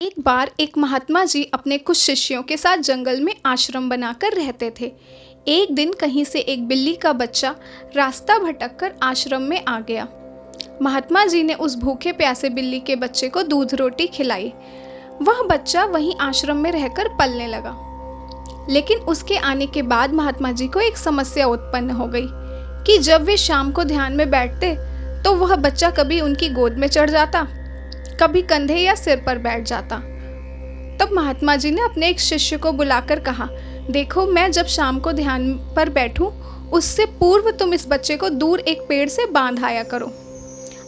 एक बार एक महात्मा जी अपने कुछ शिष्यों के साथ जंगल में आश्रम बनाकर रहते थे। एक दिन कहीं से एक बिल्ली का बच्चा रास्ता भटककर आश्रम में आ गया। महात्मा जी ने उस भूखे प्यासे बिल्ली के बच्चे को दूध रोटी खिलाई। वह बच्चा वहीं आश्रम में रहकर पलने लगा। लेकिन उसके आने के बाद महात्मा जी को एक समस्या उत्पन्न हो गई कि जब वे शाम को ध्यान में बैठते तो वह बच्चा कभी उनकी गोद में चढ़ जाता, कभी कंधे या सिर पर बैठ जाता। तब महात्मा जी ने अपने एक शिष्य को बुलाकर कहा, देखो, मैं जब शाम को ध्यान पर बैठूं उससे पूर्व तुम इस बच्चे को दूर एक पेड़ से बांध आया करो।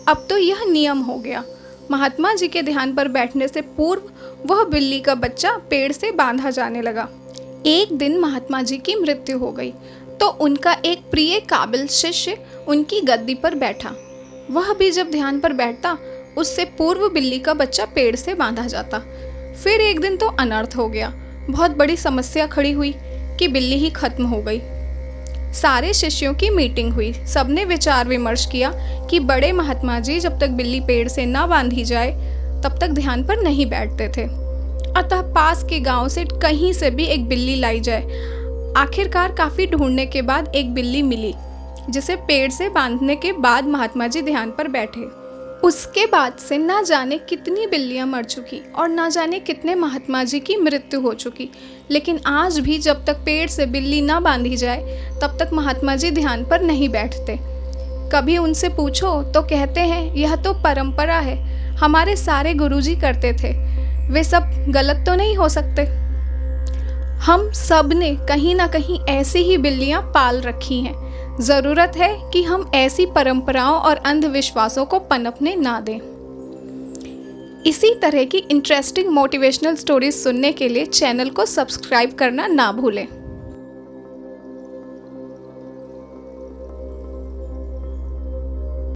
अब तो यह नियम हो गया। महात्मा जी के ध्यान पर बैठने से पूर्व वह बिल्ली का बच्चा पेड़ से बांधा जाने लगा। एक दिन महात्मा जी की मृत्यु हो गई तो उनका एक प्रिय काबिल शिष्य उनकी गद्दी पर बैठा। वह भी जब ध्यान पर बैठता उससे पूर्व बिल्ली का बच्चा पेड़ से बांधा जाता। फिर एक दिन तो अनर्थ हो गया। बहुत बड़ी समस्या खड़ी हुई कि बिल्ली ही खत्म हो गई। सारे शिष्यों की मीटिंग हुई। सबने विचार विमर्श किया कि बड़े महात्मा जी जब तक बिल्ली पेड़ से ना बांधी जाए तब तक ध्यान पर नहीं बैठते थे। अतः पास के गांव से कहीं से भी एक बिल्ली लाई जाए। आखिरकार काफी ढूंढने के बाद एक बिल्ली मिली जिसे पेड़ से बांधने के बाद महात्मा जी ध्यान पर बैठे। उसके बाद से ना जाने कितनी बिल्लियां मर चुकी और ना जाने कितने महात्मा जी की मृत्यु हो चुकी। लेकिन आज भी जब तक पेड़ से बिल्ली ना बांधी जाए तब तक महात्मा जी ध्यान पर नहीं बैठते। कभी उनसे पूछो तो कहते हैं, यह तो परंपरा है, हमारे सारे गुरुजी करते थे, वे सब गलत तो नहीं हो सकते। हम सब ने कहीं ना कहीं ऐसी ही बिल्लियां पाल रखी हैं। ज़रूरत है कि हम ऐसी परंपराओं और अंधविश्वासों को पनपने ना दें। इसी तरह की इंटरेस्टिंग मोटिवेशनल स्टोरीज सुनने के लिए चैनल को सब्सक्राइब करना ना भूलें।